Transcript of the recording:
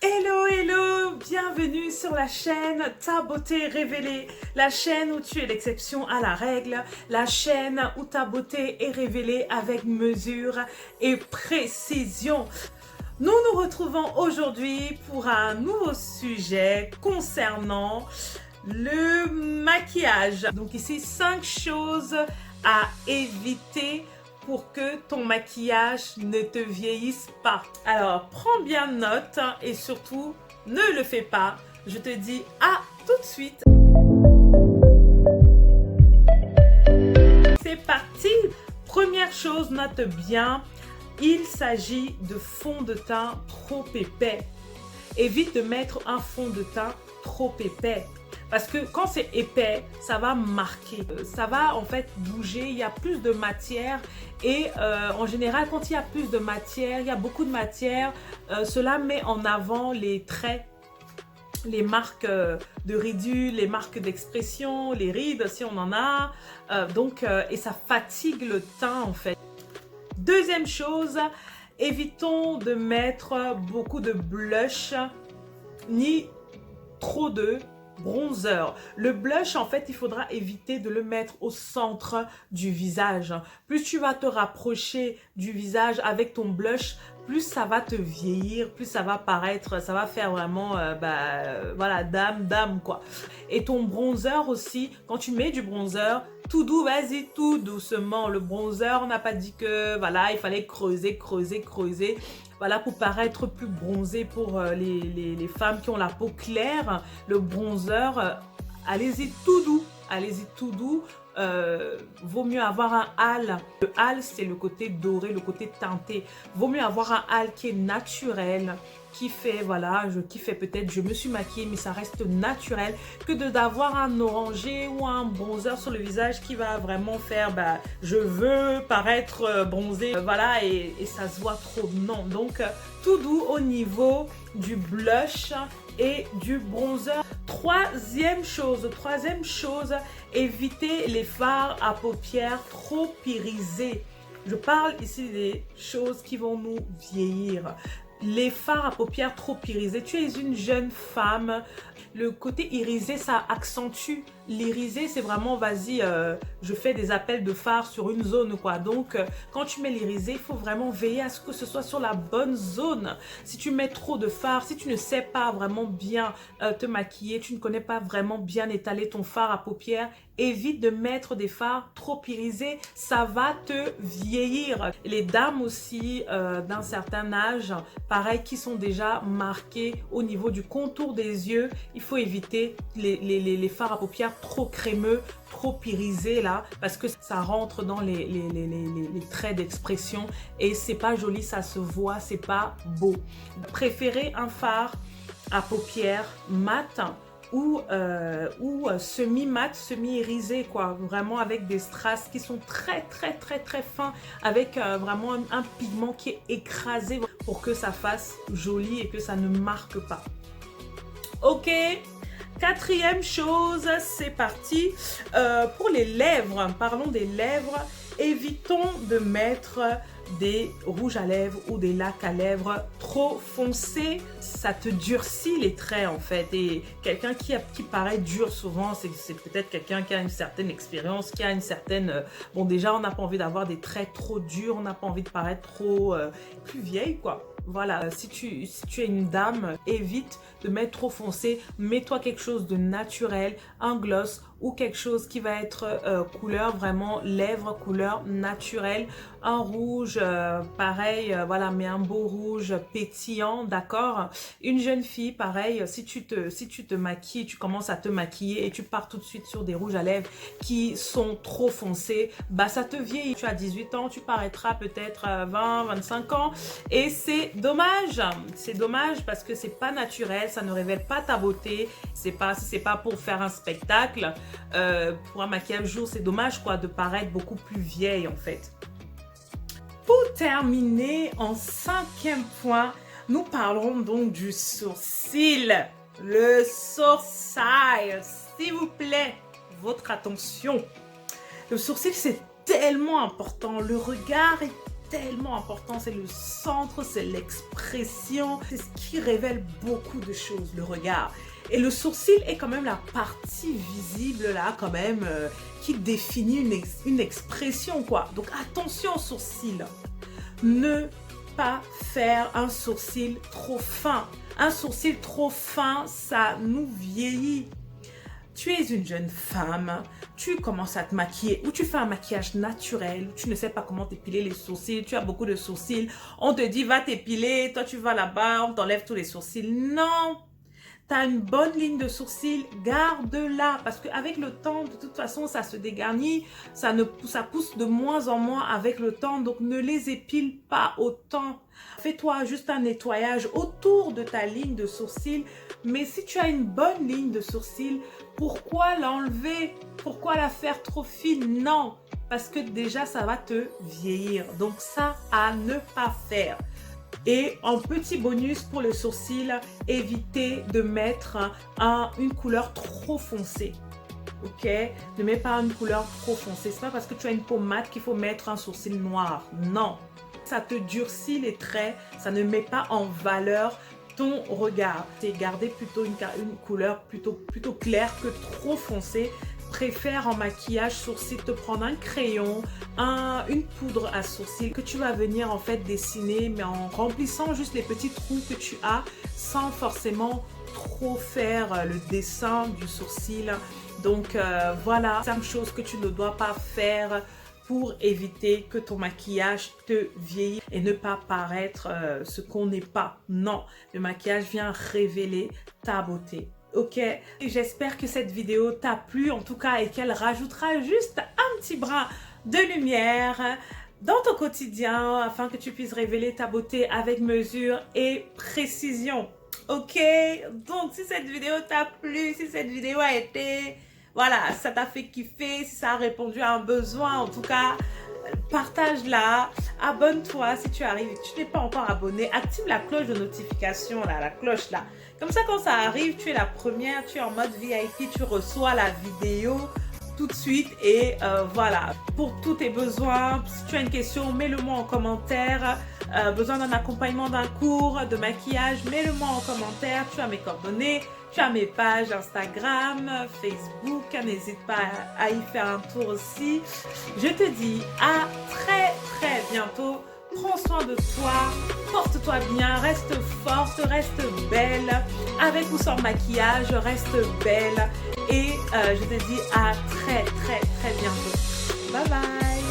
Hello, hello, bienvenue sur la chaîne Ta beauté révélée, la chaîne où tu es l'exception à la règle, la chaîne où ta beauté est révélée avec mesure et précision. Nous nous retrouvons aujourd'hui pour un nouveau sujet concernant le maquillage. Donc ici, 5 choses à éviter pour que ton maquillage ne te vieillisse pas. Alors, prends bien note et surtout, ne le fais pas. Je te dis à tout de suite. C'est parti. Première chose, note bien, il s'agit de fond de teint trop épais. Évite de mettre un fond de teint trop épais. Parce que quand c'est épais, ça va marquer, ça va en fait bouger, il y a plus de matière et en général quand il y a plus de matière, il y a beaucoup de matière, cela met en avant les traits, les marques de ridules, les marques d'expression, les rides si on en a, et ça fatigue le teint en fait. Deuxième chose, évitons de mettre beaucoup de blush ni trop de bronzer. Le blush, en fait, il faudra éviter de le mettre au centre du visage. Plus tu vas te rapprocher du visage avec ton blush, plus ça va te vieillir, plus ça va paraître, ça va faire vraiment, voilà, dame, quoi. Et ton bronzer aussi, quand tu mets du bronzer, tout doux, vas-y, tout doucement. Le bronzer, on n'a pas dit que, voilà, il fallait creuser. Voilà, pour paraître plus bronzé pour les femmes qui ont la peau claire. Le bronzer, allez-y tout doux. Allez-y tout doux. Vaut mieux avoir un hâle. Le hâle, c'est le côté doré, le côté teinté. Vaut mieux avoir un hâle qui est naturel, qui fait, voilà, qui fait peut-être, je me suis maquillée, mais ça reste naturel, que d'avoir un orangé ou un bronzer sur le visage qui va vraiment faire, je veux paraître bronzé, voilà, et ça se voit trop. Non, donc tout doux au niveau du blush et du bronzer. Troisième chose, éviter les fards à paupières trop irisés. Je parle ici des choses qui vont nous vieillir. Les fards à paupières trop irisés. Tu es une jeune femme. Le côté irisé, ça accentue. L'irisé, c'est vraiment, vas-y, je fais des appels de fards sur une zone, quoi. Donc, quand tu mets l'irisé, il faut vraiment veiller à ce que ce soit sur la bonne zone. Si tu mets trop de fards, si tu ne sais pas vraiment bien te maquiller, tu ne connais pas vraiment bien étaler ton fard à paupières, évite de mettre des fards trop irisés. Ça va te vieillir. Les dames aussi, d'un certain âge, pareil, qui sont déjà marquées au niveau du contour des yeux, il faut éviter les fards à paupières trop crémeux, trop irisés là, parce que ça rentre dans les traits d'expression et c'est pas joli, ça se voit, c'est pas beau. Préférez un fard à paupières mat ou semi-mat, semi-irisé, quoi, vraiment avec des strass qui sont très fins, avec vraiment un pigment qui est écrasé pour que ça fasse joli et que ça ne marque pas. Ok, quatrième chose, c'est parti. Pour les lèvres, parlons des lèvres, évitons de mettre des rouges à lèvres ou des lacs à lèvres trop foncés. Ça te durcit les traits en fait. Et quelqu'un qui paraît dur souvent, c'est peut-être quelqu'un qui a une certaine expérience, qui a une certaine... Bon, déjà, on n'a pas envie d'avoir des traits trop durs, on n'a pas envie de paraître trop... plus vieille, quoi. Voilà, si tu es une dame, évite de mettre trop foncé. Mets-toi quelque chose de naturel, un gloss ou quelque chose qui va être couleur vraiment lèvres, couleur naturelle. Un rouge, pareil, voilà, mais un beau rouge pétillant, d'accord. Une jeune fille, pareil, si tu te maquilles, tu commences à te maquiller et tu pars tout de suite sur des rouges à lèvres qui sont trop foncés, ça te vieillit. Tu as 18 ans, tu paraîtras peut-être 20, 25 ans et c'est dommage. C'est dommage parce que c'est pas naturel, ça ne révèle pas ta beauté. C'est pas pour faire un spectacle, pour un maquillage jour, c'est dommage quoi de paraître beaucoup plus vieille en fait. Pour terminer, en cinquième point, nous parlerons donc du sourcil. Le sourcil, s'il vous plaît, votre attention. Le sourcil, c'est tellement important. Le regard est tellement important, c'est le centre, c'est l'expression, c'est ce qui révèle beaucoup de choses, le regard. Et le sourcil est quand même la partie visible là, quand même, qui définit une expression, quoi. Donc attention aux sourcils. Ne pas faire un sourcil trop fin. Un sourcil trop fin, ça nous vieillit. Tu es une jeune femme, tu commences à te maquiller ou tu fais un maquillage naturel, tu ne sais pas comment t'épiler les sourcils, tu as beaucoup de sourcils, on te dit va t'épiler, toi tu vas là-bas, on t'enlève tous les sourcils. Non! Tu as une bonne ligne de sourcils, garde-la parce qu'avec le temps, de toute façon, ça se dégarnit, ça pousse de moins en moins avec le temps, donc ne les épile pas autant. Fais-toi juste un nettoyage autour de ta ligne de sourcils, mais si tu as une bonne ligne de sourcils, pourquoi l'enlever? Pourquoi la faire trop fine? Non, parce que déjà, ça va te vieillir. Donc ça, à ne pas faire. Et en petit bonus pour le sourcil, évitez de mettre une couleur trop foncée. Ok? Ne mets pas une couleur trop foncée. C'est pas parce que tu as une peau mate qu'il faut mettre un sourcil noir. Non. Ça te durcit les traits. Ça ne met pas en valeur ton regard. C'est garder plutôt une couleur plutôt claire que trop foncée. Préfère en maquillage sourcil te prendre un crayon, une poudre à sourcils que tu vas venir en fait dessiner, mais en remplissant juste les petits trous que tu as sans forcément trop faire le dessin du sourcil. Donc voilà, 5 choses que tu ne dois pas faire pour éviter que ton maquillage te vieillisse et ne pas paraître ce qu'on n'est pas. Non, le maquillage vient révéler ta beauté. Ok, j'espère que cette vidéo t'a plu en tout cas et qu'elle rajoutera juste un petit brin de lumière dans ton quotidien afin que tu puisses révéler ta beauté avec mesure et précision. Ok, donc si cette vidéo t'a plu, si cette vidéo a été, voilà, ça t'a fait kiffer, si ça a répondu à un besoin, en tout cas, partage-la, abonne-toi si tu arrives et que tu n'es pas encore abonné, active la cloche de notification, là, la cloche là. Comme ça, quand ça arrive, tu es la première, tu es en mode VIP, tu reçois la vidéo tout de suite et voilà. Pour tous tes besoins, si tu as une question, mets-le-moi en commentaire. Besoin d'un accompagnement d'un cours de maquillage, mets-le-moi en commentaire. Tu as mes coordonnées, tu as mes pages Instagram, Facebook. N'hésite pas à y faire un tour aussi. Je te dis à très très bientôt. Prends soin de toi, porte-toi bien, reste forte, reste belle. Avec ou sans maquillage, reste belle. Et je te dis à très très très bientôt. Bye bye.